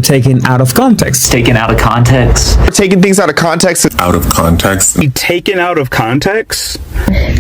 taken out of context. Taken out of context. Taking things out of context. Out of context. Be taken out of context.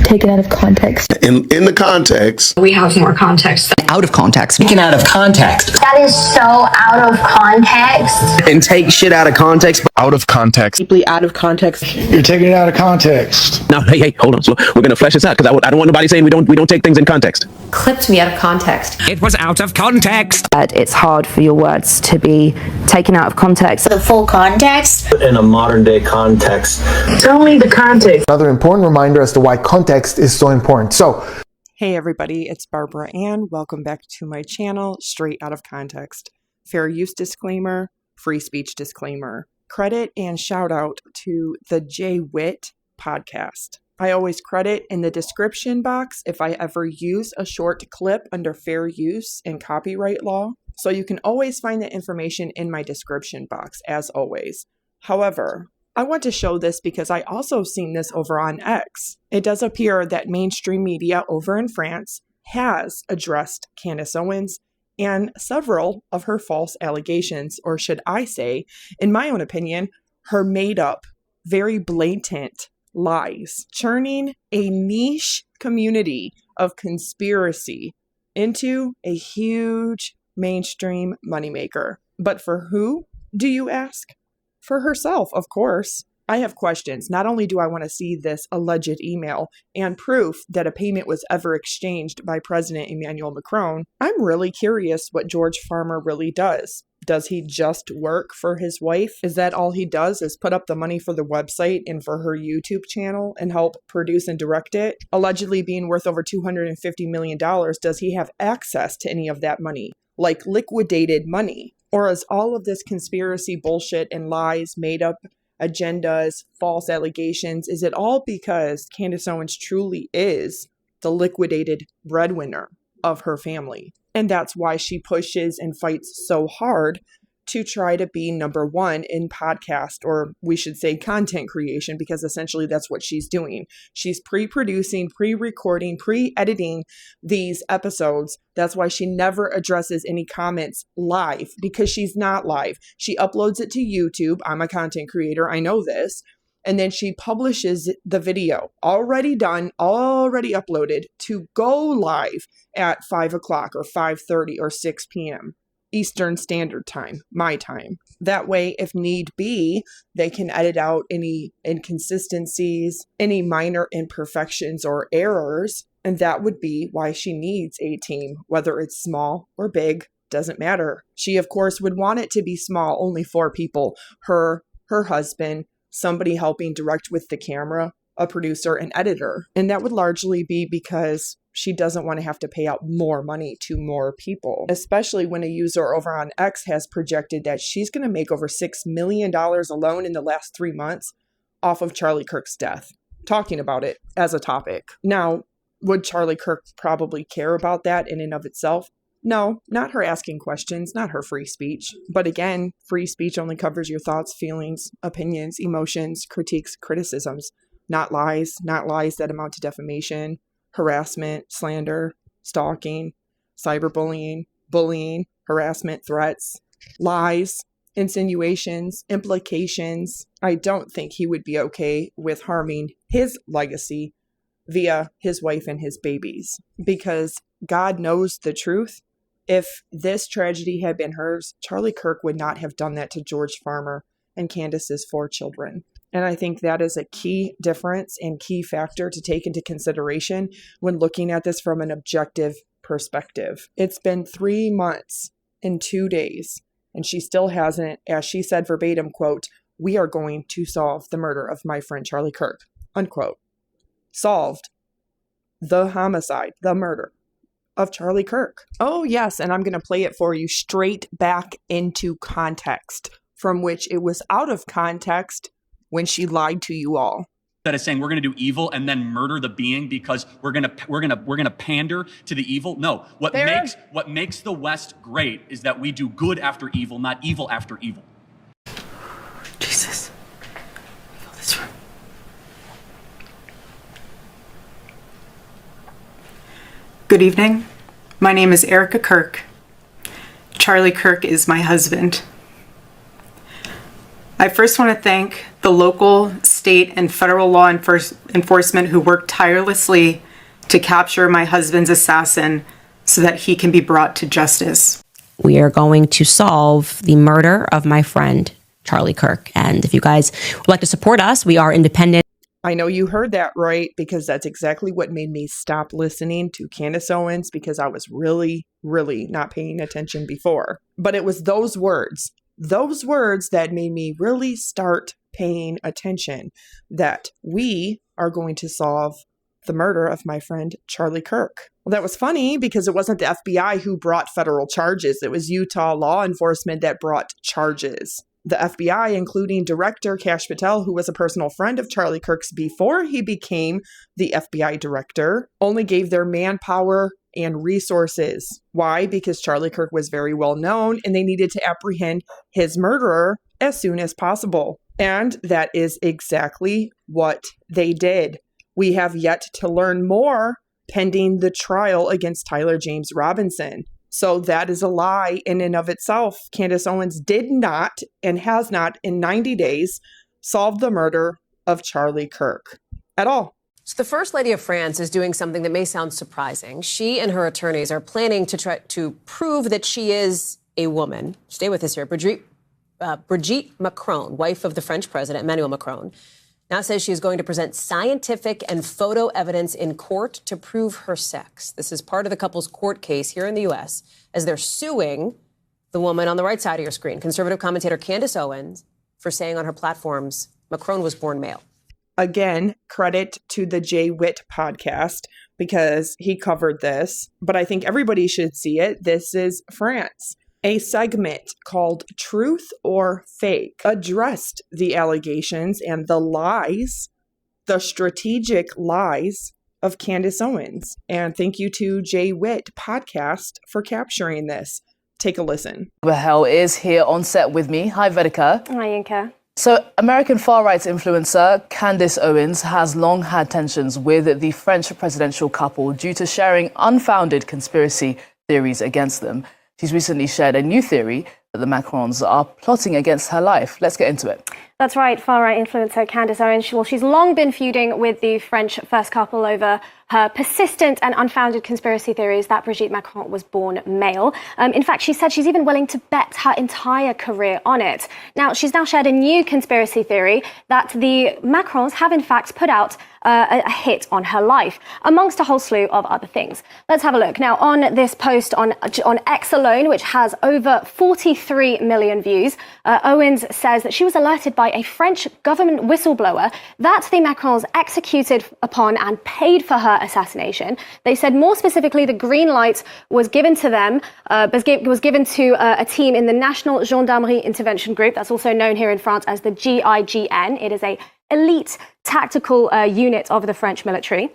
Taken out of context. In the context. We have more context. Out of context. Taken out of context. That is so out of context. And take shit out of context. Out of context. Deeply out of context. You're taking it out of context. No, hey, hold on. So we're gonna flesh this out because I don't want nobody saying we don't take things in context. Clipped me out of context. It was out of context. It's hard for your words to be taken out of context. The full context. In a modern day context. Tell me the context. Another important reminder as to why context is so important. So, hey everybody, it's Barbara Ann. Welcome back to my channel, Straight Out of Context. Fair use disclaimer, free speech disclaimer. Credit and shout out to the Whit Podcast. I always credit in the description box if I ever use a short clip under fair use and copyright law. So you can always find the information in my description box, as always. However, I want to show this because I also seen this over on X. It does appear that mainstream media over in France has addressed Candace Owens and several of her false allegations, or should I say, in my own opinion, her made up, very blatant lies, turning a niche community of conspiracy into a huge mainstream moneymaker. But for who, do you ask? For herself, of course. I have questions. Not only do I want to see this alleged email and proof that a payment was ever exchanged by President Emmanuel Macron, I'm really curious what George Farmer really does. Does he just work for his wife? Is that all he does, is put up the money for the website and for her YouTube channel and help produce and direct it? Allegedly being worth over $250 million, does he have access to any of that money? Like liquidated money? Or is all of this conspiracy bullshit and lies, made up agendas, false allegations, is it all because Candace Owens truly is the liquidated breadwinner of her family? And that's why she pushes and fights so hard to try to be number one in podcast, or we should say content creation, because essentially that's what she's doing. She's pre-producing, pre-recording, pre-editing these episodes. That's why she never addresses any comments live, because she's not live. She uploads it to YouTube. I'm a content creator. I know this. And then she publishes the video already done, already uploaded, to go live at 5 o'clock or 5:30 or 6 p.m. Eastern Standard Time, my time. That way, if need be, they can edit out any inconsistencies, any minor imperfections or errors. And that would be why she needs a team, whether it's small or big, doesn't matter. She, of course, would want it to be small, only 4 people, her husband, somebody helping direct with the camera, a producer, an editor. And that would largely be because she doesn't want to have to pay out more money to more people, especially when a user over on X has projected that she's going to make over $6 million alone in the last 3 months off of Charliekirk's death, talking about it as a topic. Now, would Charliekirk probably care about that in and of itself? No, not her asking questions, not her free speech. But again, free speech only covers your thoughts, feelings, opinions, emotions, critiques, criticisms, not lies that amount to defamation, harassment, slander, stalking, cyberbullying, bullying, harassment, threats, lies, insinuations, implications. I don't think he would be okay with harming his legacy via his wife and his babies, because God knows the truth. If this tragedy had been hers, Charliekirk would not have done that to George Farmer and Candace's 4 children. And I think that is a key difference and key factor to take into consideration when looking at this from an objective perspective. It's been 3 months and 2 days, and she still hasn't, as she said verbatim, quote, "We are going to solve the murder of my friend Charliekirk," unquote. Solved the homicide, the murder of Charliekirk. Oh yes, and I'm going to play it for you straight back into context, from which it was out of context when she lied to you all. That is saying we're going to do evil and then murder the being because we're going to pander to the evil. No, what makes the West great is that we do good after evil, not evil after evil. Jesus. Fill this room. Good evening. My name is Erica Kirk. Charlie Kirk is my husband. I first want to thank the local, state, and federal law enforcement who worked tirelessly to capture my husband's assassin so that he can be brought to justice. We are going to solve the murder of my friend, Charliekirk. And if you guys would like to support us, we are independent. I know you heard that right, because that's exactly what made me stop listening to Candace Owens, because I was really, really not paying attention before. But it was those words that made me really start paying attention, that we are going to solve the murder of my friend Charliekirk. Well, that was funny because it wasn't the FBI who brought federal charges. It was Utah law enforcement that brought charges. The FBI, including Director Kash Patel, who was a personal friend of Charliekirk's before he became the FBI director, only gave their manpower and resources. Why? Because Charliekirk was very well known and they needed to apprehend his murderer as soon as possible. And that is exactly what they did. We have yet to learn more pending the trial against Tyler James Robinson. So that is a lie in and of itself. Candace Owens did not and has not in 90 days solved the murder of Charliekirk at all. So the First Lady of France is doing something that may sound surprising. She and her attorneys are planning to try to prove that she is a woman. Stay with us here. Brigitte Macron, wife of the French president, Emmanuel Macron, now says she is going to present scientific and photo evidence in court to prove her sex. This is part of the couple's court case here in the U.S. as they're suing the woman on the right side of your screen, conservative commentator Candace Owens, for saying on her platforms, Macron was born male. Again, credit to the Whit Podcast because he covered this, but I think everybody should see it. This is France. A segment called Truth or Fake addressed the allegations and the lies, the strategic lies of Candace Owens. And thank you to Whit Podcast for capturing this. Take a listen. Hell is here on set with me. Hi, Vedika. Hi, Yinka. So, American far-right influencer Candace Owens has long had tensions with the French presidential couple due to sharing unfounded conspiracy theories against them. She's recently shared a new theory that the Macrons are plotting against her life. Let's get into it. That's right, far-right influencer Candace Owens. She's long been feuding with the French first couple over her persistent and unfounded conspiracy theories that Brigitte Macron was born male. In fact, she said she's even willing to bet her entire career on it. Now, she's now shared a new conspiracy theory that the Macrons have in fact put out a hit on her life, amongst a whole slew of other things. Let's have a look. Now, on this post on X alone, which has over 43 million views, Owens says that she was alerted by a French government whistleblower that the Macrons executed upon and paid for her assassination. They said more specifically the green light was given to them, was given to a team in the National Gendarmerie Intervention Group, that's also known here in France as the GIGN. It is a elite tactical unit of the French military.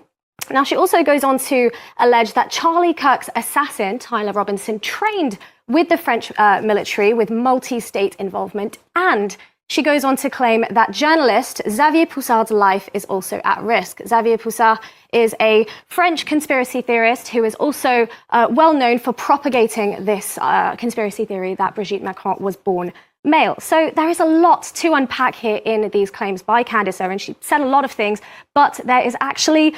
Now, she also goes on to allege that Charliekirk's assassin, Tyler Robinson, trained with the French military with multi-state involvement, and she goes on to claim that journalist Xavier Poussard's life is also at risk. Xavier Poussard is a French conspiracy theorist who is also well known for propagating this conspiracy theory that Brigitte Macron was born male. So there is a lot to unpack here in these claims by Candace Owens. She said a lot of things, but there is actually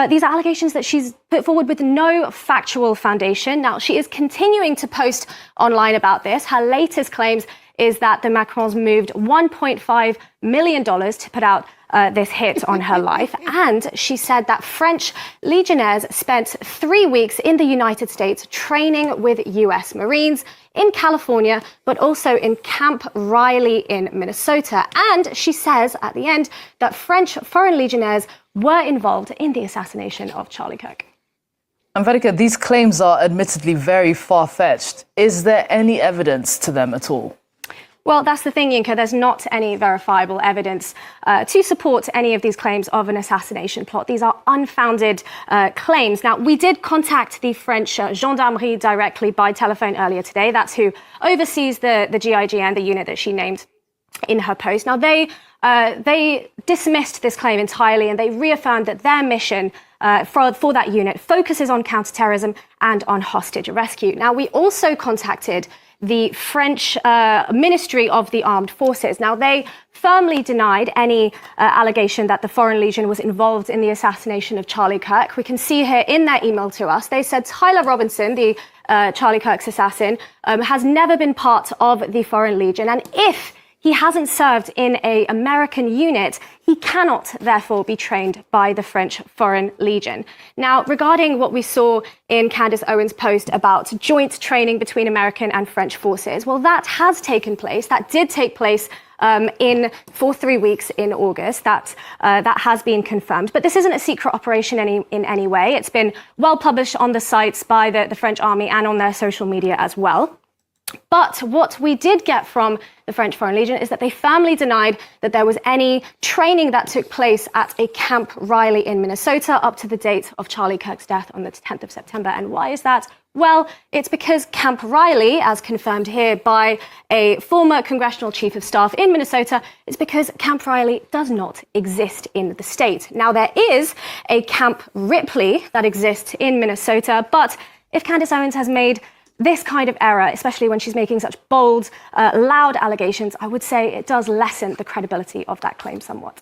these allegations that she's put forward with no factual foundation. Now, she is continuing to post online about this. Her latest claims is that the Macrons moved $1.5 million to put out this hit on her life. And she said that French legionnaires spent 3 weeks in the United States training with US Marines in California, but also in Camp Riley in Minnesota. And she says at the end that French foreign legionnaires were involved in the assassination of Charliekirk. And Vedika, these claims are admittedly very far-fetched. Is there any evidence to them at all? Well, that's the thing, Yinka. There's not any verifiable evidence to support any of these claims of an assassination plot. These are unfounded claims. Now, we did contact the French gendarmerie directly by telephone earlier today. That's who oversees the GIGN, the unit that she named in her post. Now, they dismissed this claim entirely, and they reaffirmed that their mission for that unit focuses on counterterrorism and on hostage rescue. Now, we also contacted the French Ministry of the Armed Forces. Now, they firmly denied any allegation that the Foreign Legion was involved in the assassination of Charlie Kirk. We can see here in their email to us, they said Tyler Robinson, the Charlie Kirk's assassin, has never been part of the Foreign Legion. And if he hasn't served in an American unit, he cannot, therefore, be trained by the French Foreign Legion. Now, regarding what we saw in Candace Owens' post about joint training between American and French forces, well, that has taken place. That did take place for 3 weeks in August. That has been confirmed. But this isn't a secret operation in any way. It's been well published on the sites by the French army and on their social media as well. But what we did get from the French Foreign Legion is that they firmly denied that there was any training that took place at a Camp Riley in Minnesota up to the date of Charlie Kirk's death on the 10th of September. And why is that? Well, it's because Camp Riley, as confirmed here by a former congressional chief of staff in Minnesota, is because Camp Riley does not exist in the state. Now, there is a Camp Ripley that exists in Minnesota, but if Candace Owens has made this kind of error, especially when she's making such bold, loud allegations, I would say it does lessen the credibility of that claim somewhat.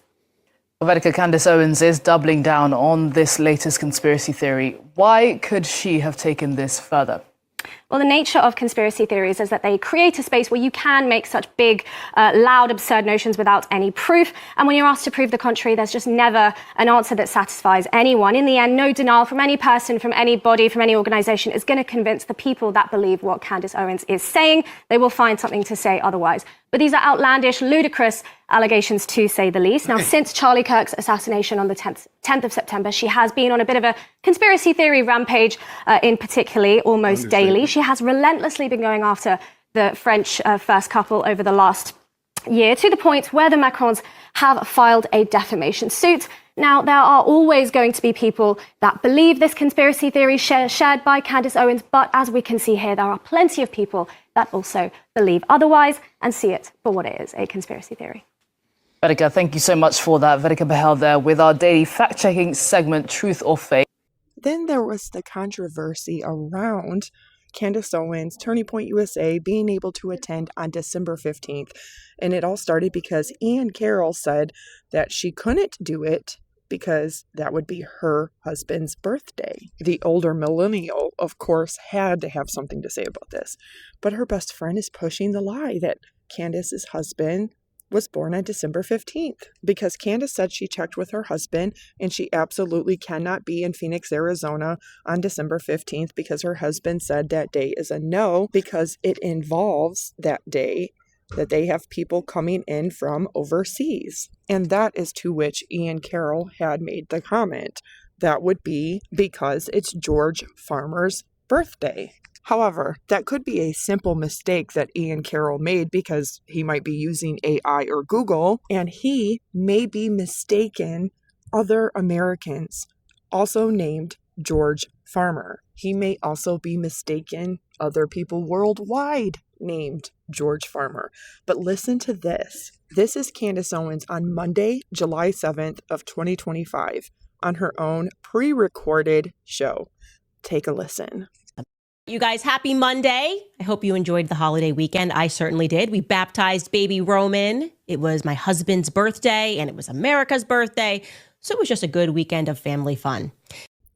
Vedika, Candace Owens is doubling down on this latest conspiracy theory. Why could she have taken this further? Well, the nature of conspiracy theories is that they create a space where you can make such big, loud, absurd notions without any proof. And when you're asked to prove the contrary, there's just never an answer that satisfies anyone. In the end, no denial from any person, from any body, from any organization is going to convince the people that believe what Candace Owens is saying. They will find something to say otherwise. But these are outlandish, ludicrous allegations, to say the least. Now, since Charlie Kirk's assassination on the 10th of September, she has been on a bit of a conspiracy theory rampage, in particularly almost daily. She has relentlessly been going after the French first couple over the last year, to the point where the Macrons have filed a defamation suit. Now, there are always going to be people that believe this conspiracy theory shared by Candace Owens, but as we can see here, there are plenty of people that also believe otherwise and see it for what it is, a conspiracy theory. Vedika, thank you so much for that. Vedika Bahel there with our daily fact-checking segment, Truth or Fake. Then there was the controversy around Candace Owens, Turning Point USA, being able to attend on December 15th. And it all started because Ian Carroll said that she couldn't do it because that would be her husband's birthday. The older millennial, of course, had to have something to say about this. But her best friend is pushing the lie that Candace's husband was born on December 15th because Candace said she checked with her husband and she absolutely cannot be in Phoenix, Arizona on December 15th because her husband said that day is a no because it involves that day that they have people coming in from overseas. And that is to which Ian Carroll had made the comment. That would be because it's George Farmer's birthday. However, that could be a simple mistake that Ian Carroll made because he might be using AI or Google, and he may be mistaken other Americans also named George Farmer. He may also be mistaken other people worldwide named George Farmer. But listen to this. This is Candace Owens on Monday, July 7th of 2025 on her own pre-recorded show. Take a listen. You guys, happy Monday. I hope you enjoyed the holiday weekend. I certainly did. We baptized baby Roman. It was my husband's birthday and it was America's birthday. So it was just a good weekend of family fun.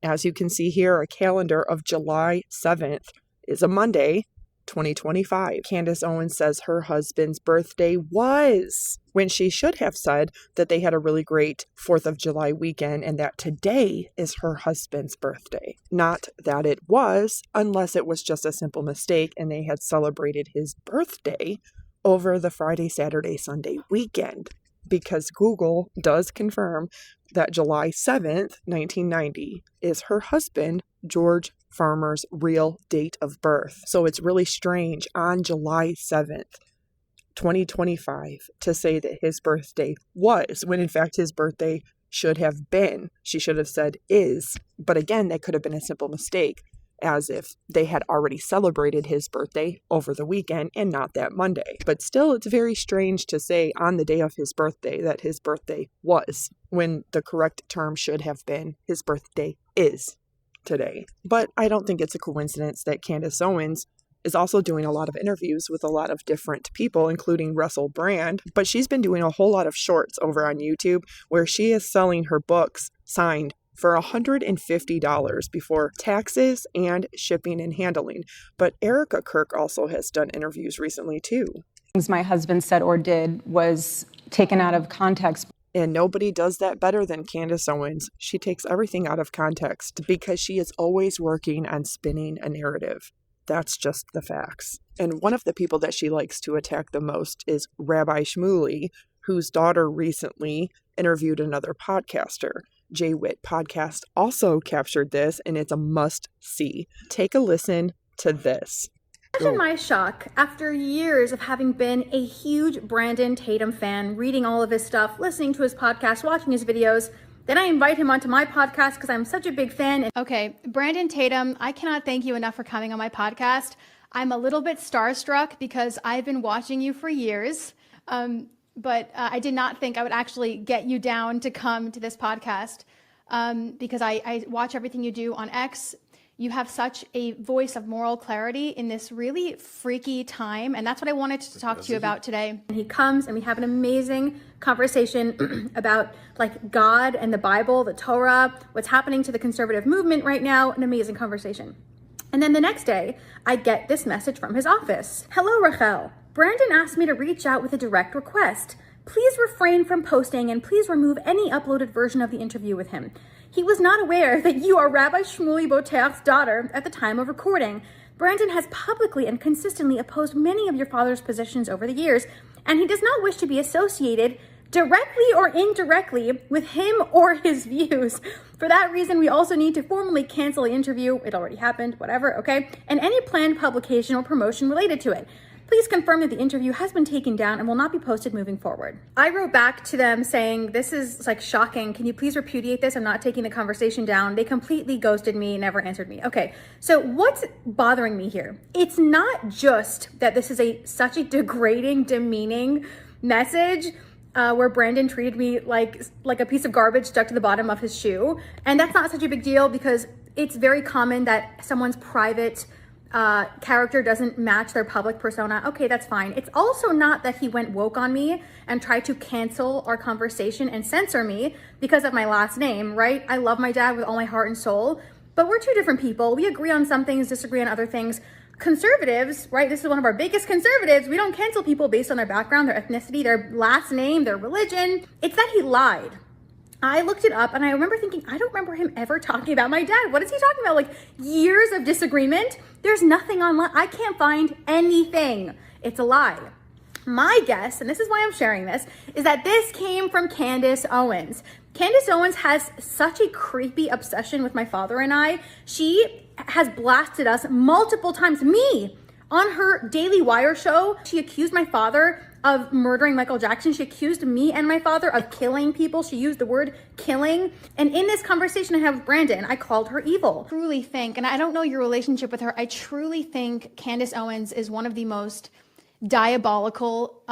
As you can see here, a calendar of July 7th is a Monday, 2025. Candace Owens says her husband's birthday was when she should have said that they had a really great 4th of July weekend and that today is her husband's birthday. Not that it was, unless it was just a simple mistake and they had celebrated his birthday over the Friday, Saturday, Sunday weekend. Because Google does confirm that July 7th, 1990 is her husband, George Farmer's real date of birth. So it's really strange on July 7th, 2025 to say that his birthday was, when in fact his birthday should have been. She should have said is. But again, that could have been a simple mistake, as if they had already celebrated his birthday over the weekend and not that Monday. But still, it's very strange to say on the day of his birthday that his birthday was, when the correct term should have been his birthday is today. But I don't think it's a coincidence that Candace Owens is also doing a lot of interviews with a lot of different people, including Russell Brand. But she's been doing a whole lot of shorts over on YouTube where she is selling her books signed for $150 before taxes and shipping and handling. But Erica Kirk also has done interviews recently too. Things my husband said or did was taken out of context. And nobody does that better than Candace Owens. She takes everything out of context because she is always working on spinning a narrative. That's just the facts. And one of the people that she likes to attack the most is Rabbi Shmuley, whose daughter recently interviewed another podcaster. Whit Podcast also captured this, and it's a must-see. Take a listen to this. Imagine my shock after years of having been a huge Brandon Tatum fan, reading all of his stuff, listening to his podcast, watching his videos. Then I invite him onto my podcast because I'm such a big fan. Okay, Brandon Tatum, I cannot thank you enough for coming on my podcast. I'm a little bit starstruck because I've been watching you for years. But I did not think I would actually get you down to come to this podcast because I watch everything you do on X. You have such a voice of moral clarity in this really freaky time, and that's what I wanted to talk to you about today. He comes and we have an amazing conversation about like God and the Bible, the Torah, what's happening to the conservative movement right now, an amazing conversation. And then the next day, I get this message from his office. Hello, Rachel. Brandon asked me to reach out with a direct request. Please refrain from posting and please remove any uploaded version of the interview with him. He was not aware that you are Rabbi Shmuley Boteach's daughter at the time of recording. Brandon has publicly and consistently opposed many of your father's positions over the years, and he does not wish to be associated directly or indirectly with him or his views. For that reason, we also need to formally cancel the interview. It already happened, whatever, okay? And any planned publication or promotion related to it. Please confirm that the interview has been taken down and will not be posted moving forward. I wrote back to them saying, this is like shocking. Can you please repudiate this? I'm not taking the conversation down. They completely ghosted me, never answered me. Okay, so what's bothering me here? It's not just that this is such a degrading, demeaning message where Brandon treated me like a piece of garbage stuck to the bottom of his shoe. And that's not such a big deal because it's very common that someone's private character doesn't match their public persona. Okay, that's fine. It's also not that he went woke on me and tried to cancel our conversation and censor me because of my last name, right? I love my dad with all my heart and soul, but we're two different people. We agree on some things, disagree on other things. Conservatives, right? This is one of our biggest conservatives. We don't cancel people based on their background, their ethnicity, their last name, their religion. It's that he lied. I looked it up and I remember thinking, I don't remember him ever talking about my dad. What is he talking about? Like years of disagreement? There's nothing online. I can't find anything. It's a lie. My guess, and this is why I'm sharing this, is that this came from Candace Owens. Candace Owens has such a creepy obsession with my father and I. She has blasted us multiple times, me, on her Daily Wire show. She accused my father of murdering Michael Jackson. She accused me and my father of killing people. She used the word killing. And in this conversation I have with Brandon, I called her evil. I truly think, and I don't know your relationship with her, I truly think Candace Owens is one of the most diabolical,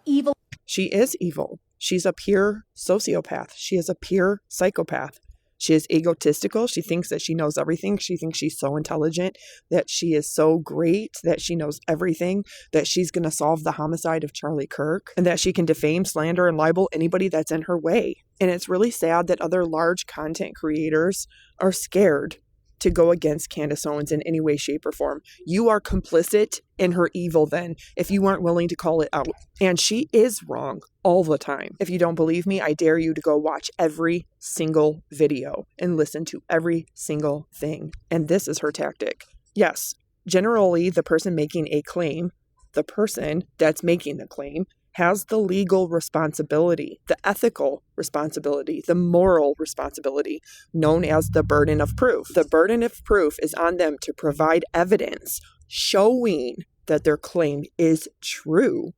evil. She is evil. She's a pure sociopath. She is a pure psychopath. She is egotistical. She thinks that she knows everything. She thinks she's so intelligent, that she is so great, that she knows everything, that she's going to solve the homicide of Charliekirk, and that she can defame, slander, and libel anybody that's in her way. And it's really sad that other large content creators are scared to go against Candace Owens in any way, shape, or form. You are complicit in her evil then, if you aren't willing to call it out. And she is wrong all the time. If you don't believe me, I dare you to go watch every single video and listen to every single thing. And this is her tactic. Yes, generally the person making a claim, the person that's making the claim, has the legal responsibility, the ethical responsibility, the moral responsibility, known as the burden of proof. The burden of proof is on them to provide evidence showing that their claim is true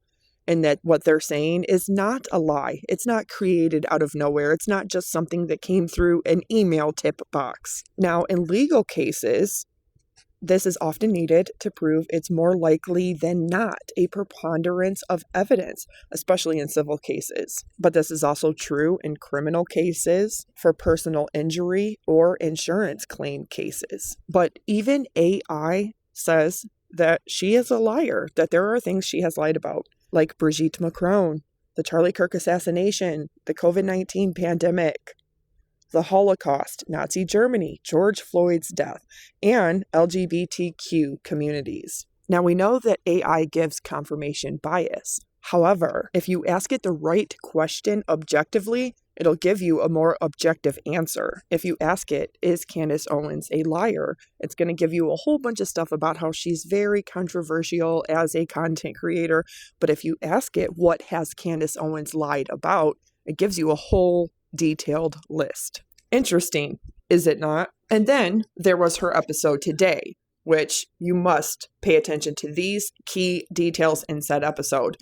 and that what they're saying is not a lie. It's not created out of nowhere. It's not just something that came through an email tip box. Now, in legal cases, this is often needed to prove it's more likely than not a preponderance of evidence, especially in civil cases. But this is also true in criminal cases, for personal injury or insurance claim cases. But even AI says that she is a liar, that there are things she has lied about, like Brigitte Macron, the Charliekirk assassination, the COVID-19 pandemic, the Holocaust, Nazi Germany, George Floyd's death, and LGBTQ communities. Now, we know that AI gives confirmation bias. However, if you ask it the right question objectively, it'll give you a more objective answer. If you ask it, is Candace Owens a liar? It's going to give you a whole bunch of stuff about how she's very controversial as a content creator. But if you ask it, what has Candace Owens lied about? It gives you a whole detailed list. Interesting, is it not? And then there was her episode today, which you must pay attention to these key details in said episode.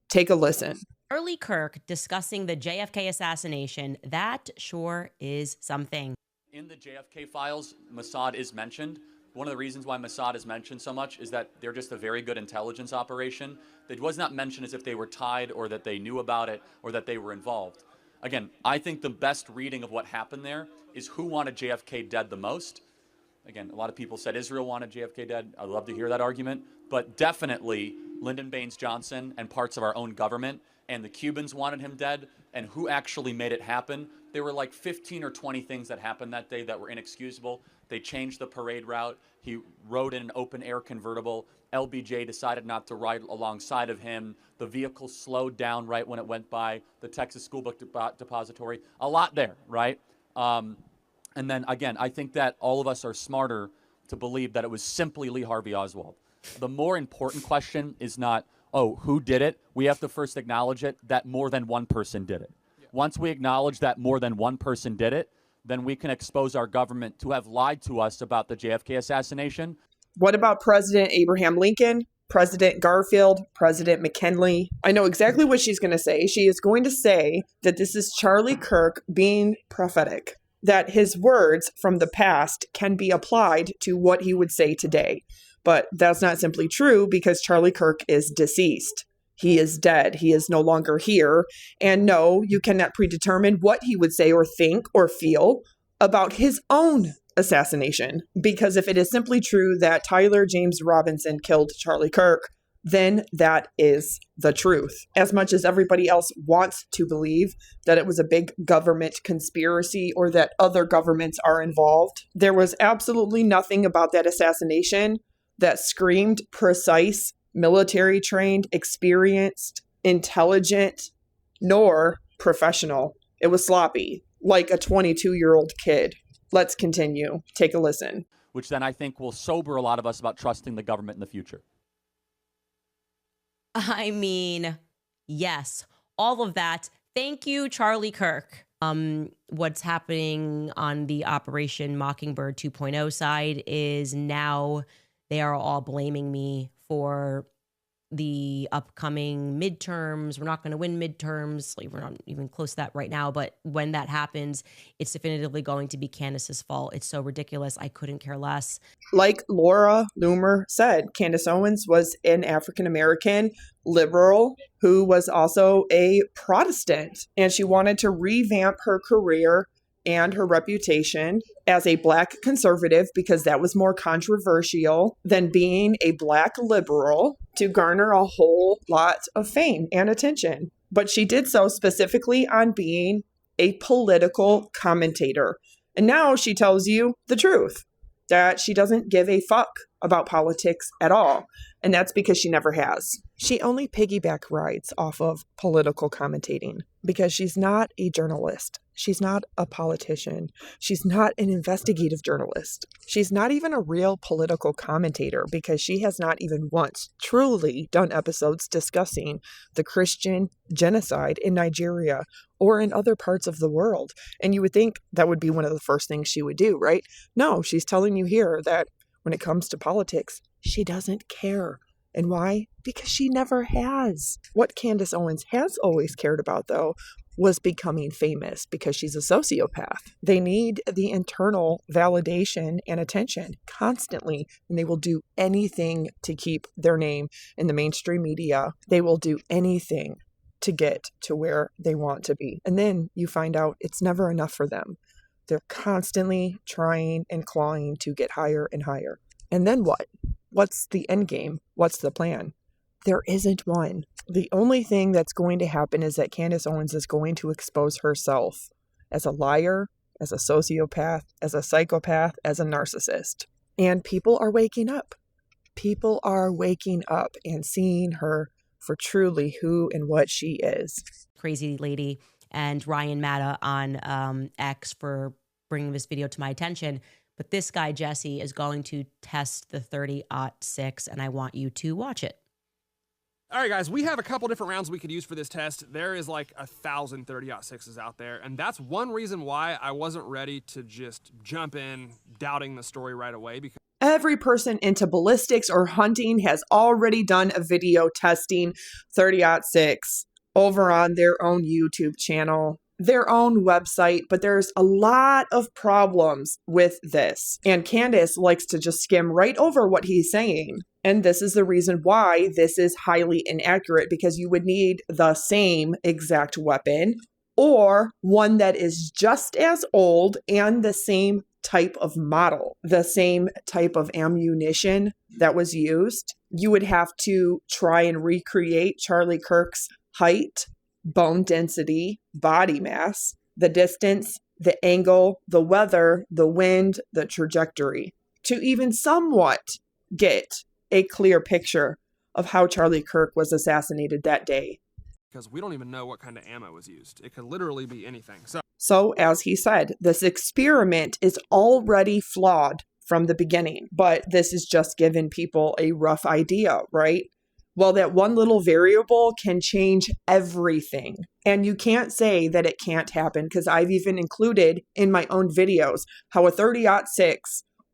Take a listen. Charliekirk discussing the JFK assassination. That sure is something. In the JFK files, Mossad is mentioned. One of the reasons why Mossad is mentioned so much is that they're just a very good intelligence operation. It was not mentioned as if they were tied or that they knew about it or that they were involved. Again, I think the best reading of what happened there is who wanted JFK dead the most. Again, a lot of people said Israel wanted JFK dead. I'd love to hear that argument. But definitely Lyndon Baines Johnson and parts of our own government, and the Cubans wanted him dead. And who actually made it happen? There were like 15 or 20 things that happened that day that were inexcusable. They changed the parade route. He rode in an open-air convertible. LBJ decided not to ride alongside of him. The vehicle slowed down right when it went by the Texas School Book Depository. A lot there, right? And then, again, I think that all of us are smarter to believe that it was simply Lee Harvey Oswald. The more important question is not, oh, who did it? We have to first acknowledge it that more than one person did it. Yeah. Once we acknowledge that more than one person did it, then we can expose our government to have lied to us about the JFK assassination. What about President Abraham Lincoln, President Garfield, President McKinley? I know exactly what she's going to say. She is going to say that this is Charlie Kirk being prophetic, that his words from the past can be applied to what he would say today. But that's not simply true because Charlie Kirk is deceased. He is dead. He is no longer here. And no, you cannot predetermine what he would say or think or feel about his own assassination. Because if it is simply true that Tyler James Robinson killed Charlie Kirk, then that is the truth. As much as everybody else wants to believe that it was a big government conspiracy or that other governments are involved, there was absolutely nothing about that assassination that screamed precise, military-trained, experienced, intelligent, nor professional. It was sloppy, like a 22-year-old kid. Let's continue. Take a listen. Which then I think will sober a lot of us about trusting the government in the future. I mean, yes, all of that. Thank you, Charliekirk. What's happening on the Operation Mockingbird 2.0 side is now they are all blaming me for the upcoming midterms. We're not going to win midterms. Like, we're not even close to that right now. But when that happens, it's definitively going to be Candace's fault. It's so ridiculous. I couldn't care less. Like Laura Loomer said, Candace Owens was an African-American liberal who was also a Protestant. And she wanted to revamp her career and her reputation as a Black conservative because that was more controversial than being a Black liberal to garner a whole lot of fame and attention. But she did so specifically on being a political commentator. And now she tells you the truth, that she doesn't give a fuck about politics at all. And that's because she never has. She only piggyback rides off of political commentating because she's not a journalist. She's not a politician. She's not an investigative journalist. She's not even a real political commentator because she has not even once truly done episodes discussing the Christian genocide in Nigeria or in other parts of the world. And you would think that would be one of the first things she would do, right? No, she's telling you here that when it comes to politics, she doesn't care. And why? Because she never has. What Candace Owens has always cared about, though, was becoming famous because she's a sociopath. They need the internal validation and attention constantly, and they will do anything to keep their name in the mainstream media. They will do anything to get to where they want to be. And then you find out it's never enough for them. They're constantly trying and clawing to get higher and higher. And then what? what's the end game? What's the plan? There isn't one. The only thing that's going to happen is that Candace Owens is going to expose herself as a liar, as a sociopath, as a psychopath, as a narcissist. And people are waking up. People are waking up and seeing her for truly who and what she is. Crazy lady and Ryan Matta on X for bringing this video to my attention. But this guy, Jesse, is going to test the 30-06, and I want you to watch it. All right, guys, we have a couple different rounds we could use for this test. There is like 1,000 30-06s out there, and that's one reason why I wasn't ready to just jump in doubting the story right away. Because every person into ballistics or hunting has already done a video testing 30-06 over on their own YouTube channel, their own website, but there's a lot of problems with this. And Candace likes to just skim right over what he's saying. And this is the reason why this is highly inaccurate, because you would need the same exact weapon or one that is just as old and the same type of model, the same type of ammunition that was used. You would have to try and recreate Charliekirk's height, bone density, body mass, the distance, the angle, the weather, the wind, the trajectory, to even somewhat get a clear picture of how Charliekirk was assassinated that day. because we don't even know what kind of ammo was used. It could literally be anything. So, as he said, this experiment is already flawed from the beginning, but this is just giving people a rough idea, right? Well, that one little variable can change everything. And you can't say that it can't happen, because I've even included in my own videos how a 30-06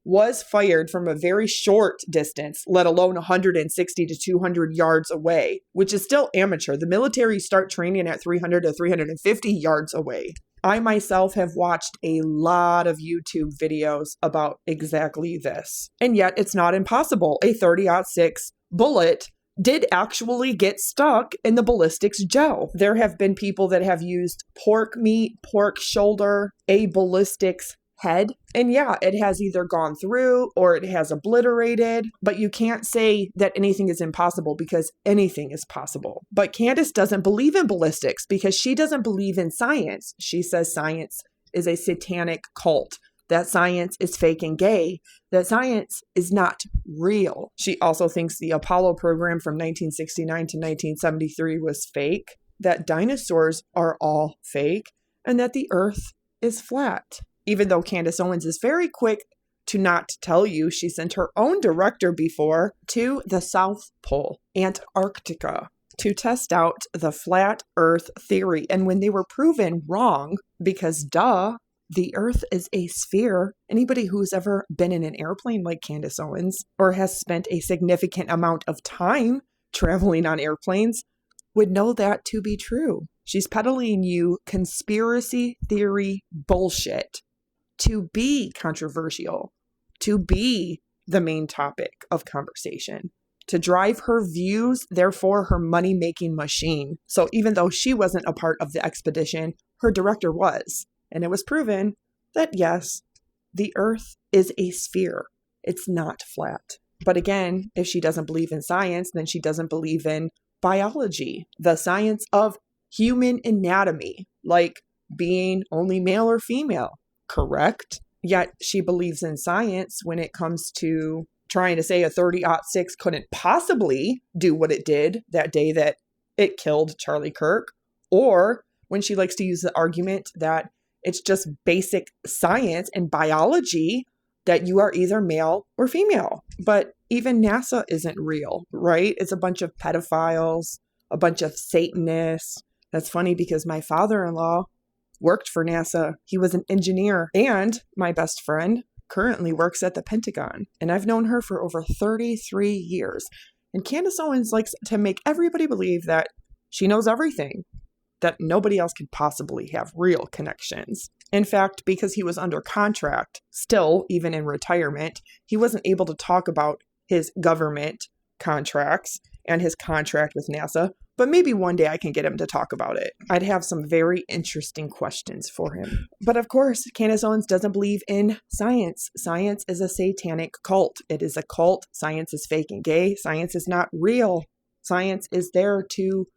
was fired from a very short distance, let alone 160 to 200 yards away, which is still amateur. The military start training at 300 to 350 yards away. I myself have watched a lot of YouTube videos about exactly this. And yet it's not impossible. A 30-06 bullet did actually get stuck in the ballistics gel. There have been people that have used pork meat, pork shoulder, a ballistics head. And yeah, it has either gone through or it has obliterated, but you can't say that anything is impossible, because anything is possible. But Candace doesn't believe in ballistics because she doesn't believe in science. She says science is a satanic cult, that science is fake and gay, that science is not real. She also thinks the Apollo program from 1969 to 1973 was fake, that dinosaurs are all fake, and that the earth is flat. Even though Candace Owens is very quick to not tell you, she sent her own director before to the South Pole, Antarctica, to test out the flat earth theory. And when they were proven wrong, because the earth is a sphere. Anybody who's ever been in an airplane like Candace Owens, or has spent a significant amount of time traveling on airplanes, would know that to be true. She's peddling you conspiracy theory bullshit to be controversial, to be the main topic of conversation, to drive her views, therefore her money-making machine. So even though she wasn't a part of the expedition, her director was. And it was proven that yes, the earth is a sphere. It's not flat. But again, if she doesn't believe in science, then she doesn't believe in biology, the science of human anatomy, like being only male or female. Correct? Yet she believes in science when it comes to trying to say a 30-06 couldn't possibly do what it did that day that it killed Charliekirk, or when she likes to use the argument that it's just basic science and biology that you are either male or female. But even NASA isn't real, right? It's a bunch of pedophiles, a bunch of Satanists. That's funny because my father-in-law worked for NASA. He was an engineer, and my best friend currently works at the Pentagon. And I've known her for over 33 years. And Candace Owens likes to make everybody believe that she knows everything, that nobody else could possibly have real connections. In fact, because he was under contract, still, even in retirement, he wasn't able to talk about his government contracts and his contract with NASA, But maybe one day I can get him to talk about it. I'd have some very interesting questions for him. But of course, Candace Owens doesn't believe in science. Science is a satanic cult. It is a cult. Science is fake and gay. Science is not real. Science is there to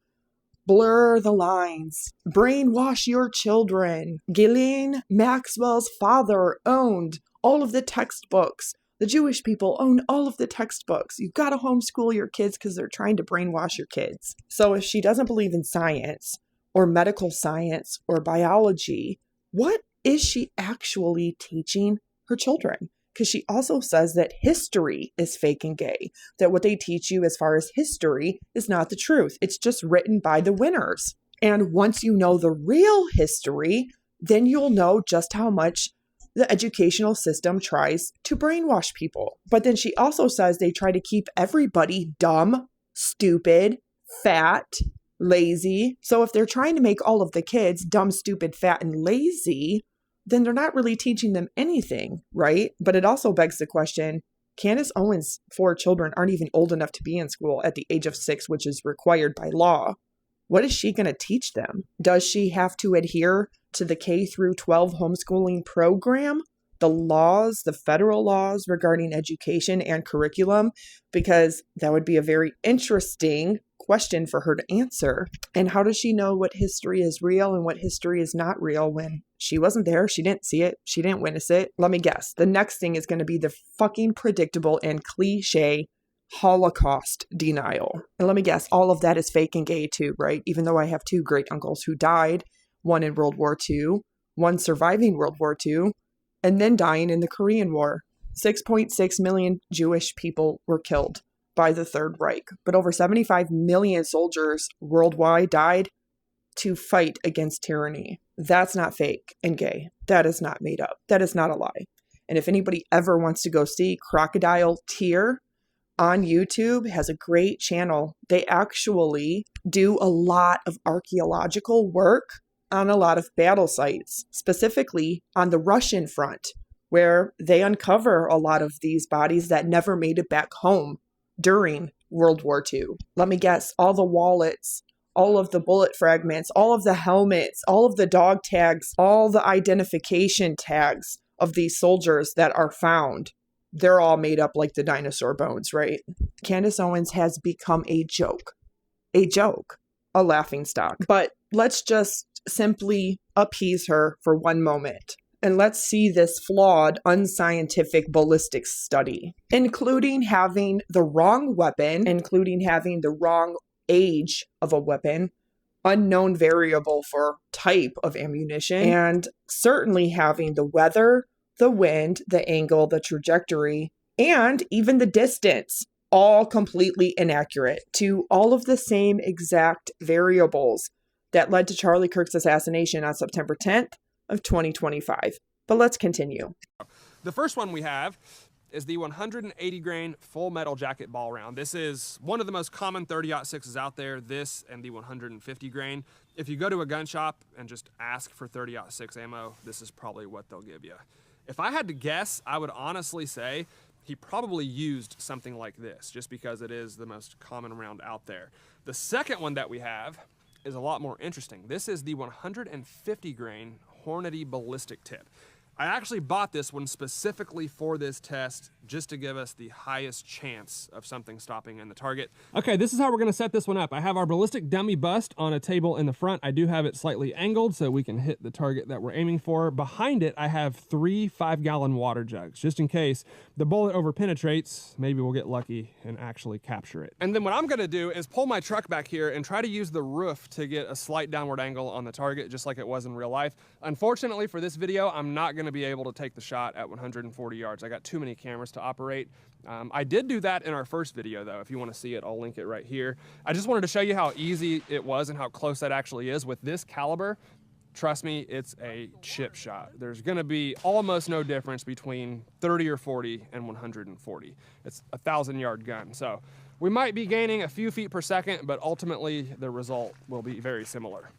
blur the lines, brainwash your children. Ghislaine Maxwell's father owned all of the textbooks. The Jewish people own all of the textbooks. You've got to homeschool your kids because they're trying to brainwash your kids. So if she doesn't believe in science or medical science or biology, what is she actually teaching her children? Because she also says that history is fake and gay, that what they teach you as far as history is not the truth. It's just written by the winners. And once you know the real history, then you'll know just how much the educational system tries to brainwash people. But then she also says they try to keep everybody dumb, stupid, fat, lazy. So if they're trying to make all of the kids dumb, stupid, fat, and lazy, then they're not really teaching them anything, right? But it also begs the question, Candace Owens' 4 children aren't even old enough to be in school at the age of 6, which is required by law. What is she going to teach them? Does she have to adhere to the K through 12 homeschooling program, the laws, the federal laws regarding education and curriculum? Because that would be a very interesting question for her to answer. And how does she know what history is real and what history is not real when she wasn't there? She didn't see it. She didn't witness it. Let me guess. The next thing is going to be the fucking predictable and cliche Holocaust denial. And let me guess, all of that is fake and gay too, right? Even though I have 2 great uncles who died, one in World War II, one surviving World War II, and then dying in the Korean War. 6.6 million Jewish people were killed by the Third Reich, but over 75 million soldiers worldwide died to fight against tyranny. That's not fake and gay. That is not made up. That is not a lie. And if anybody ever wants to go see Crocodile Tear on YouTube, has a great channel. They actually do a lot of archaeological work on a lot of battle sites, specifically on the Russian front, where they uncover a lot of these bodies that never made it back home during World War II. Let me guess, all the wallets, all of the bullet fragments, all of the helmets, all of the dog tags, all the identification tags of these soldiers that are found, they're all made up like the dinosaur bones, right? Candace Owens has become a joke, a laughingstock. But let's just simply appease her for one moment. And let's see this flawed, unscientific ballistics study, including having the wrong weapon, including having the wrong age of a weapon, unknown variable for type of ammunition, and certainly having the weather, the wind, the angle, the trajectory, and even the distance, all completely inaccurate to all of the same exact variables that led to Charliekirk's assassination on September 10th of 2025. But let's continue. The first one we have is the 180 grain full metal jacket ball round. This is one of the most common 30-06s out there, this and the 150 grain. If you go to a gun shop and just ask for 30-06 ammo, this is probably what they'll give you. If I had to guess, I would honestly say he probably used something like this, just because it is the most common round out there. The second one that we have is a lot more interesting. This is the 150 grain Hornady ballistic tip. I actually bought this one specifically for this test, just to give us the highest chance of something stopping in the target. Okay, this is how we're gonna set this one up. I have our ballistic dummy bust on a table in the front. I do have it slightly angled so we can hit the target that we're aiming for. Behind it, I have 3 5-gallon water jugs, just in case the bullet over penetrates. Maybe we'll get lucky and actually capture it. And then what I'm gonna do is pull my truck back here and try to use the roof to get a slight downward angle on the target, just like it was in real life. Unfortunately for this video, I'm not gonna be able to take the shot at 140 yards. I got too many cameras to operate. I did do that in our first video though. If you want to see it, I'll link it right here. I just wanted to show you how easy it was and how close that actually is. With this caliber, trust me, it's a chip shot. There's gonna be almost no difference between 30 or 40 and 140. It's a 1,000-yard gun. So we might be gaining a few feet per second, but ultimately the result will be very similar.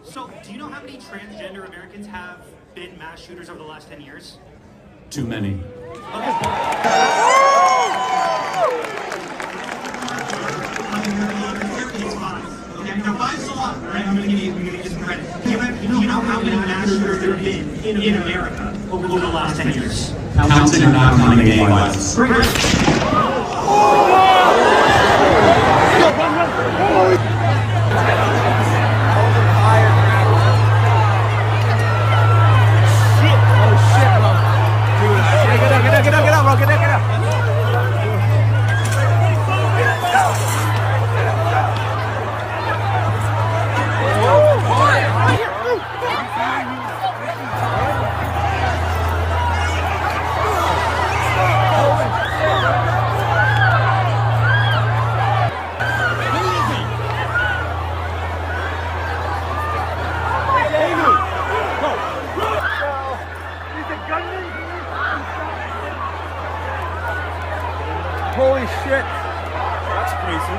So, do you know how many transgender Americans have been mass shooters over the last 10 years? Too many. Okay. Now, 5's a lot, right? I'm gonna give you some credit. You know how many mass shooters there have been in America over the last 10 years? Counting or not counting gang violence? Great. Holy shit. That's crazy.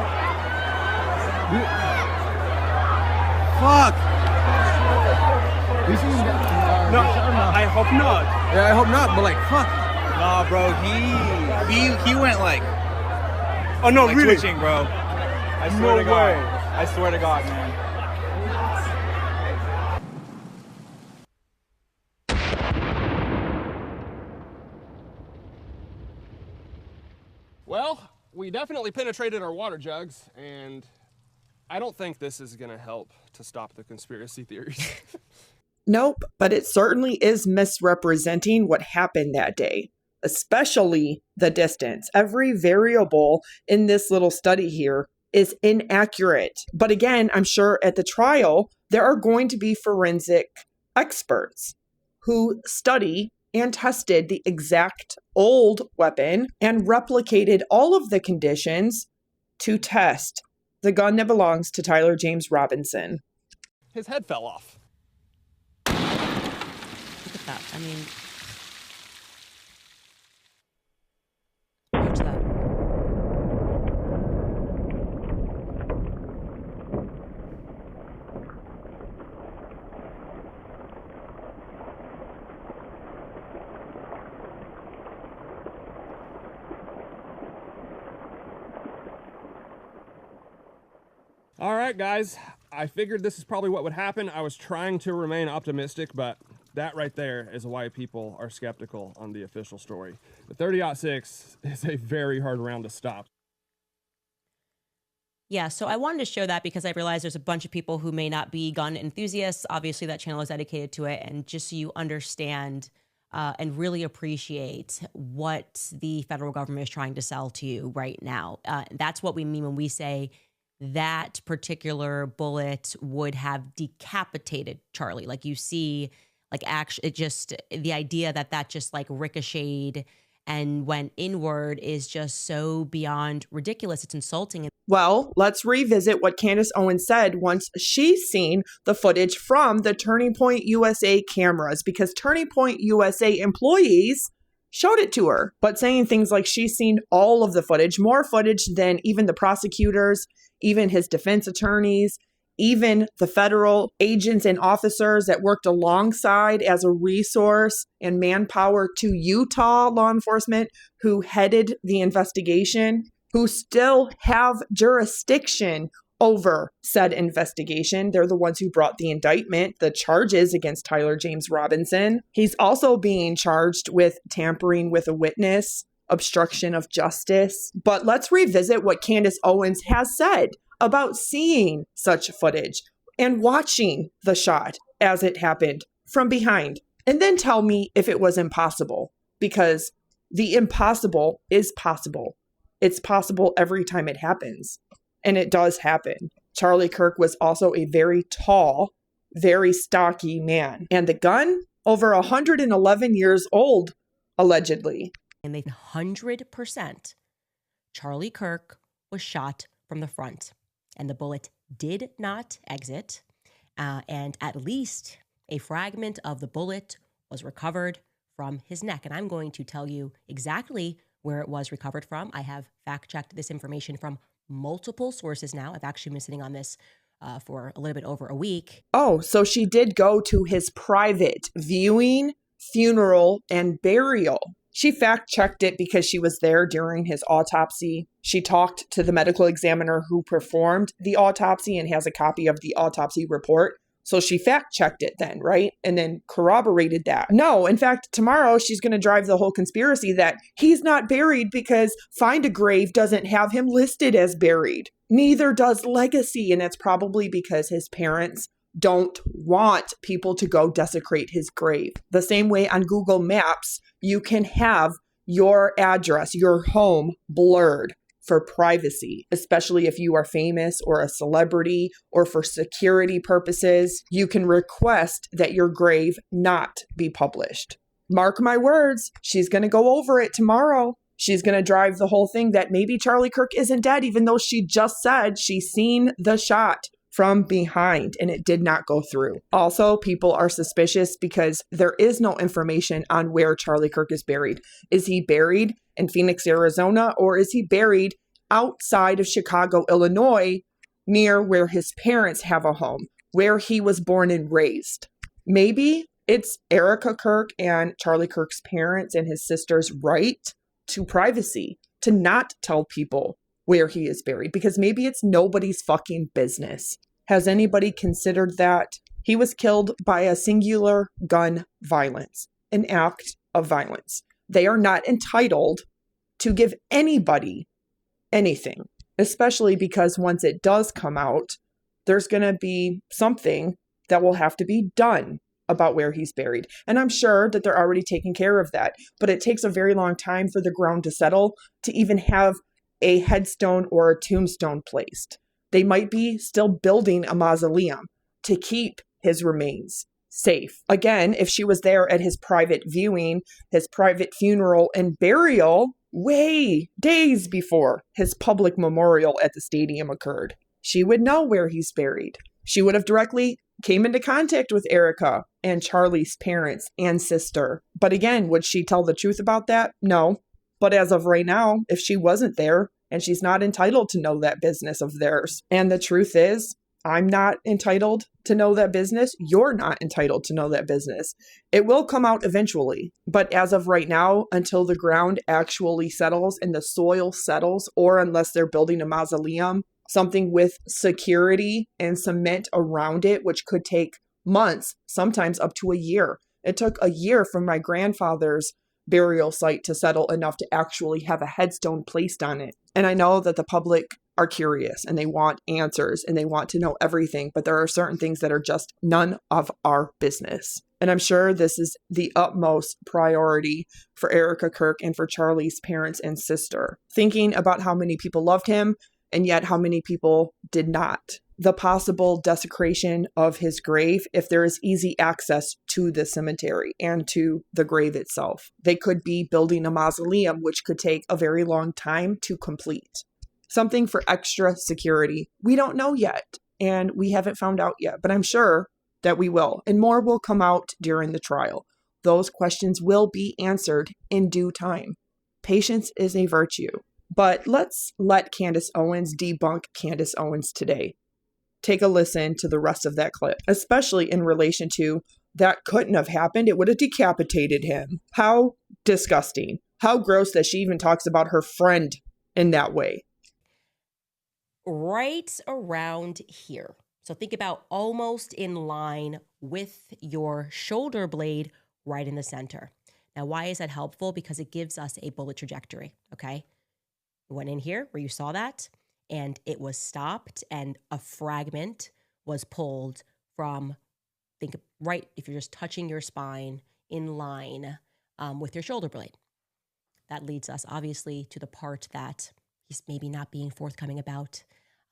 Fuck. No, I hope not. Yeah, I hope not, but like, fuck. Nah, bro, he went like... Oh, no, like really? twitching, bro. I swear to God. I swear to God, man. Well, we definitely penetrated our water jugs, and I don't think this is going to help to stop the conspiracy theories. Nope, but it certainly is misrepresenting what happened that day, especially the distance. Every variable in this little study here is inaccurate. But again, I'm sure at the trial, there are going to be forensic experts who study and tested the exact old weapon and replicated all of the conditions to test the gun that belongs to Tyler James Robinson. His head fell off. Look at that. I mean, watch that. All right, guys. I figured this is probably what would happen. I was trying to remain optimistic, but that right there is why people are skeptical on the official story. The 30-06 is a very hard round to stop. Yeah, so I wanted to show that because I realized there's a bunch of people who may not be gun enthusiasts. Obviously, that channel is dedicated to it. And just so you understand and really appreciate what the federal government is trying to sell to you right now. That's what we mean when we say that particular bullet would have decapitated Charlie. Like you see, like actually, it just, the idea that that just like ricocheted and went inward is just so beyond ridiculous. It's insulting. Well, let's revisit what Candace Owens said once she's seen the footage from the Turning Point USA cameras, because Turning Point USA employees showed it to her, but saying things like she's seen all of the footage, more footage than even the prosecutors, even his defense attorneys, even the federal agents and officers that worked alongside as a resource and manpower to Utah law enforcement who headed the investigation, who still have jurisdiction over said investigation. They're the ones who brought the indictment, the charges against Tyler James Robinson. He's also being charged with tampering with a witness, obstruction of justice. But let's revisit what Candace Owens has said about seeing such footage and watching the shot as it happened from behind. And then tell me if it was impossible, because the impossible is possible. It's possible every time it happens. And it does happen. Charliekirk was also a very tall, very stocky man. And the gun, over 111 years old, allegedly. And they 100% Charliekirk was shot from the front. And the bullet did not exit. And at least a fragment of the bullet was recovered from his neck. And I'm going to tell you exactly where it was recovered from. I have fact-checked this information from multiple sources now. I've actually been sitting on this for a little bit over a week. Oh, so she did go to his private viewing, funeral, and burial She fact-checked it because she was there during his autopsy. She talked to the medical examiner who performed the autopsy and has a copy of the autopsy report. So she fact-checked it then, right? And then corroborated that. No, in fact, tomorrow she's going to drive the whole conspiracy that he's not buried because Find a Grave doesn't have him listed as buried. Neither does Legacy, and it's probably because his parents don't want people to go desecrate his grave. The same way on Google Maps, you can have your address, your home blurred for privacy, especially if you are famous or a celebrity, or for security purposes. You can request that your grave not be published. Mark my words, she's going to go over it tomorrow. She's going to drive the whole thing that maybe Charliekirk isn't dead, even though she just said she's seen the shot from behind and it did not go through. Also, people are suspicious because there is no information on where Charliekirk is buried. Is he buried in Phoenix, Arizona, or is he buried outside of Chicago, Illinois, near where his parents have a home, where he was born and raised? Maybe it's Erica Kirk and Charliekirk's parents and his sister's right to privacy, to not tell people where he is buried, because maybe it's nobody's fucking business. Has anybody considered that? He was killed by a singular gun violence, an act of violence. They are not entitled to give anybody anything, especially because once it does come out, there's going to be something that will have to be done about where he's buried. And I'm sure that they're already taking care of that, but it takes a very long time for the ground to settle to even have a headstone or a tombstone placed. They might be still building a mausoleum to keep his remains safe. Again, if she was there at his private viewing, his private funeral and burial, days before his public memorial at the stadium occurred, she would know where he's buried. She would have directly came into contact with Erica and Charlie's parents and sister. But again, would she tell the truth about that? No. But as of right now, if she wasn't there, and she's not entitled to know that business of theirs. And the truth is, I'm not entitled to know that business. You're not entitled to know that business. It will come out eventually. But as of right now, until the ground actually settles and the soil settles, or unless they're building a mausoleum, something with security and cement around it, which could take months, sometimes up to a year. It took a year from my grandfather's burial site to settle enough to actually have a headstone placed on it. And I know that the public are curious and they want answers and they want to know everything, but there are certain things that are just none of our business. And I'm sure this is the utmost priority for Erica Kirk and for Charlie's parents and sister, thinking about how many people loved him and yet how many people did not. The possible desecration of his grave if there is easy access to the cemetery and to the grave itself. They could be building a mausoleum, which could take a very long time to complete. Something for extra security. We don't know yet, and we haven't found out yet, but I'm sure that we will, and more will come out during the trial. Those questions will be answered in due time. Patience is a virtue. But let's let Candace Owens debunk Candace Owens today. Take a listen to the rest of that clip, especially in relation to that couldn't have happened. It would have decapitated him. How disgusting. How gross that she even talks about her friend in that way. Right around here. So think about almost in line with your shoulder blade right in the center. Now, why is that helpful? Because it gives us a bullet trajectory, okay? It went in here where you saw that, and it was stopped, and a fragment was pulled from, think right, if you're just touching your spine in line with your shoulder blade. That leads us, obviously, to the part that he's maybe not being forthcoming about.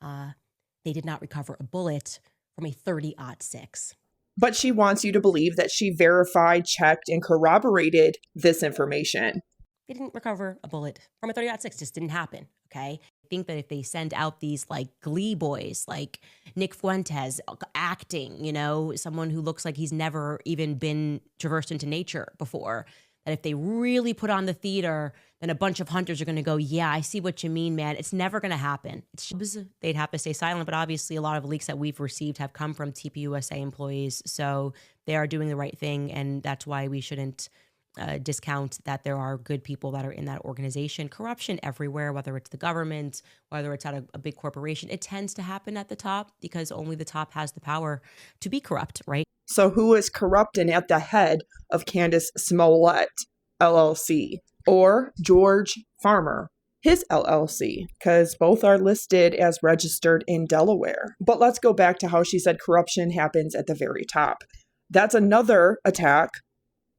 They did not recover a bullet from a .30-06. But she wants you to believe that she verified, checked, and corroborated this information. They didn't recover a bullet from a .30-06. Just didn't happen, okay? I think that if they send out these, like, glee boys, like Nick Fuentes acting, you know, someone who looks like he's never even been traversed into nature before, that if they really put on the theater, then a bunch of hunters are going to go, yeah, I see what you mean, man. It's never going to happen. They'd have to stay silent, but obviously a lot of leaks that we've received have come from Tpusa employees, so they are doing the right thing, and that's why we shouldn't discount that there are good people that are in that organization. Corruption everywhere, whether it's the government, whether it's at a big corporation, it tends to happen at the top because only the top has the power to be corrupt, right? So who is corrupt and at the head of Candace Smollett LLC or George Farmer, his LLC? Because both are listed as registered in Delaware. But let's go back to how she said corruption happens at the very top. That's another attack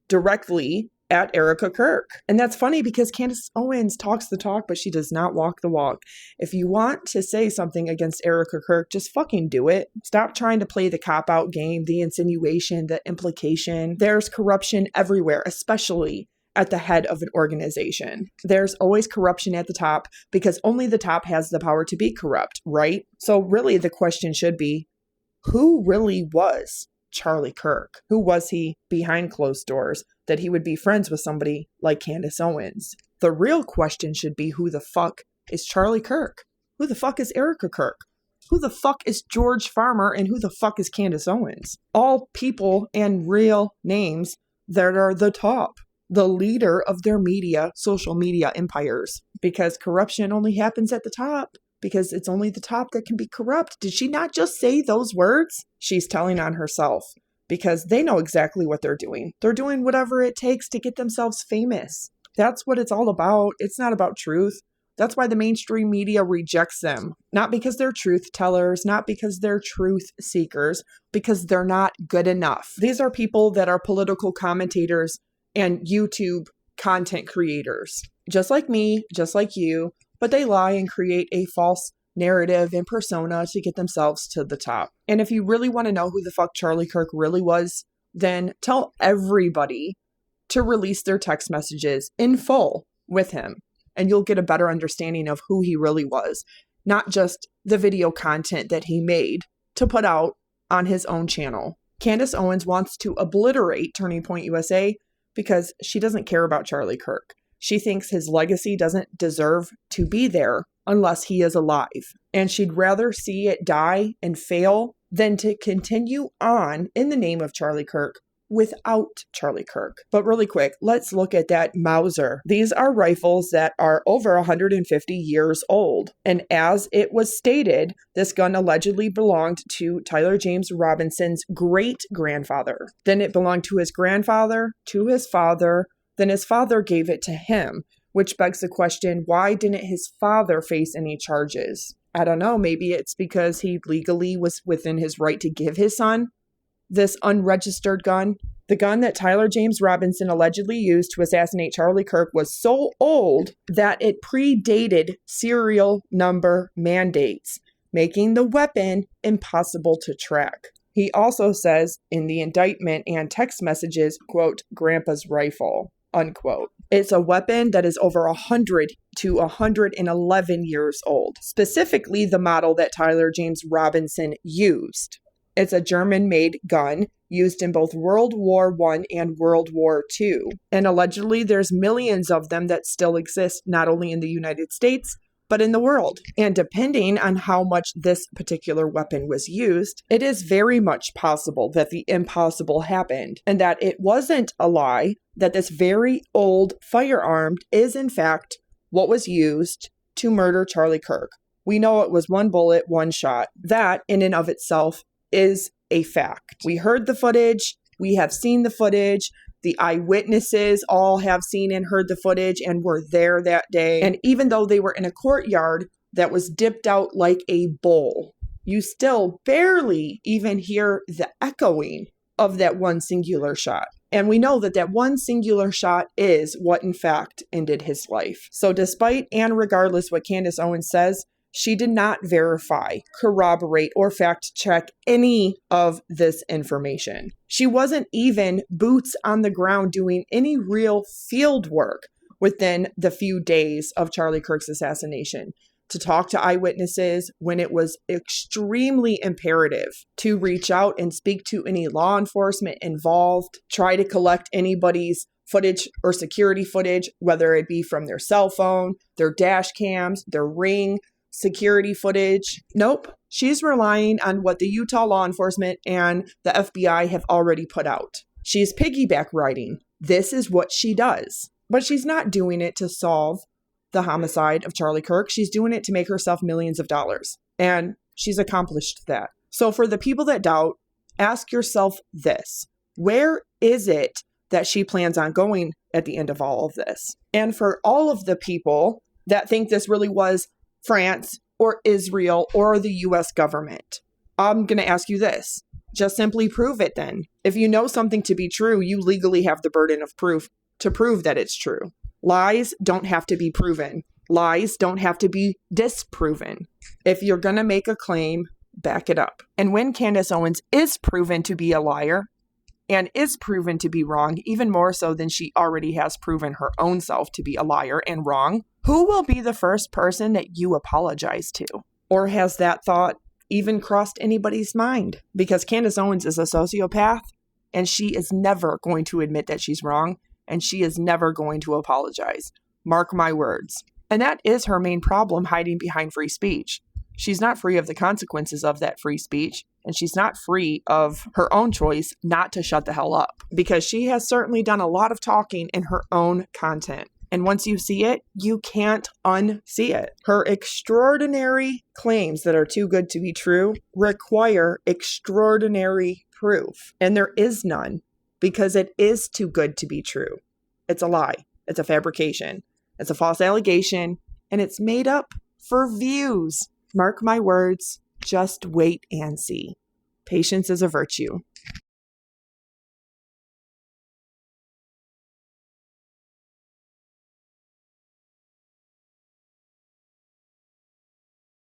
directly at Erica Kirk. And that's funny because Candace Owens talks the talk, but she does not walk the walk. If you want to say something against Erica Kirk, just fucking do it. Stop trying to play the cop-out game, the insinuation, the implication. There's corruption everywhere, especially at the head of an organization. There's always corruption at the top because only the top has the power to be corrupt, right? So really the question should be, who really was Charlie Kirk? Who was he behind closed doors that he would be friends with somebody like Candace Owens? The real question should be, who the fuck is Charlie Kirk? Who the fuck is Erica Kirk? Who the fuck is George Farmer? And who the fuck is Candace Owens? All people and real names that are the top, the leader of their media, social media empires, because corruption only happens at the top. Because it's only the top that can be corrupt. Did she not just say those words? She's telling on herself because they know exactly what they're doing. They're doing whatever it takes to get themselves famous. That's what it's all about. It's not about truth. That's why the mainstream media rejects them. Not because they're truth tellers, not because they're truth seekers, because they're not good enough. These are people that are political commentators and YouTube content creators. Just like me, just like you. But they lie and create a false narrative and persona to get themselves to the top. And if you really want to know who the fuck Charlie Kirk really was, then tell everybody to release their text messages in full with him. And you'll get a better understanding of who he really was. Not just the video content that he made to put out on his own channel. Candace Owens wants to obliterate Turning Point USA because she doesn't care about Charlie Kirk. She thinks his legacy doesn't deserve to be there unless he is alive. And she'd rather see it die and fail than to continue on in the name of Charlie Kirk without Charlie Kirk. But really quick, let's look at that Mauser. These are rifles that are over 150 years old. And as it was stated, this gun allegedly belonged to Tyler James Robinson's great-grandfather. Then it belonged to his grandfather, to his father. Then his father gave it to him, which begs the question, why didn't his father face any charges? I don't know, maybe it's because he legally was within his right to give his son this unregistered gun. The gun that Tyler James Robinson allegedly used to assassinate Charlie Kirk was so old that it predated serial number mandates, making the weapon impossible to track. He also says in the indictment and text messages, quote, "Grandpa's rifle," unquote. It's a weapon that is over 100 to 111 years old, specifically the model that Tyler James Robinson used. It's a German-made gun used in both World War I and World War II. And allegedly, there's millions of them that still exist, not only in the United States, but in the world. And depending on how much this particular weapon was used, it is very much possible that the impossible happened and that it wasn't a lie, that this very old firearm is in fact what was used to murder Charlie Kirk. We know it was one bullet, one shot. That in and of itself is a fact. We heard the footage. We have seen the footage. The eyewitnesses all have seen and heard the footage and were there that day. And even though they were in a courtyard that was dipped out like a bowl, you still barely even hear the echoing of that one singular shot. And we know that that one singular shot is what in fact ended his life. So despite and regardless what Candace Owens says, she did not verify, corroborate, or fact check any of this information. She wasn't even boots on the ground doing any real field work within the few days of Charlie Kirk's assassination to talk to eyewitnesses when it was extremely imperative to reach out and speak to any law enforcement involved, try to collect anybody's footage or security footage, whether it be from their cell phone, their dash cams, their Ring security footage. Nope. She's relying on what the Utah law enforcement and the FBI have already put out. She's piggyback riding This is what she does. But she's not doing it to solve the homicide of Charlie Kirk. She's doing it to make herself millions of dollars. And she's accomplished that. So for the people that doubt, ask yourself this. Where is it that she plans on going at the end of all of this? And for all of the people that think this really was France or Israel or the US government, I'm going to ask you this. Just simply prove it then. If you know something to be true, you legally have the burden of proof to prove that it's true. Lies don't have to be proven. Lies don't have to be disproven. If you're going to make a claim, back it up. And when Candace Owens is proven to be a liar and is proven to be wrong, even more so than she already has proven her own self to be a liar and wrong, who will be the first person that you apologize to? Or has that thought even crossed anybody's mind? Because Candace Owens is a sociopath and she is never going to admit that she's wrong and she is never going to apologize. Mark my words. And that is her main problem, hiding behind free speech. She's not free of the consequences of that free speech, and she's not free of her own choice not to shut the hell up, because she has certainly done a lot of talking in her own content. And once you see it, you can't unsee it. Her extraordinary claims that are too good to be true require extraordinary proof. And there is none, because it is too good to be true. It's a lie. It's a fabrication. It's a false allegation, and it's made up for views. Mark my words, just wait and see. Patience is a virtue.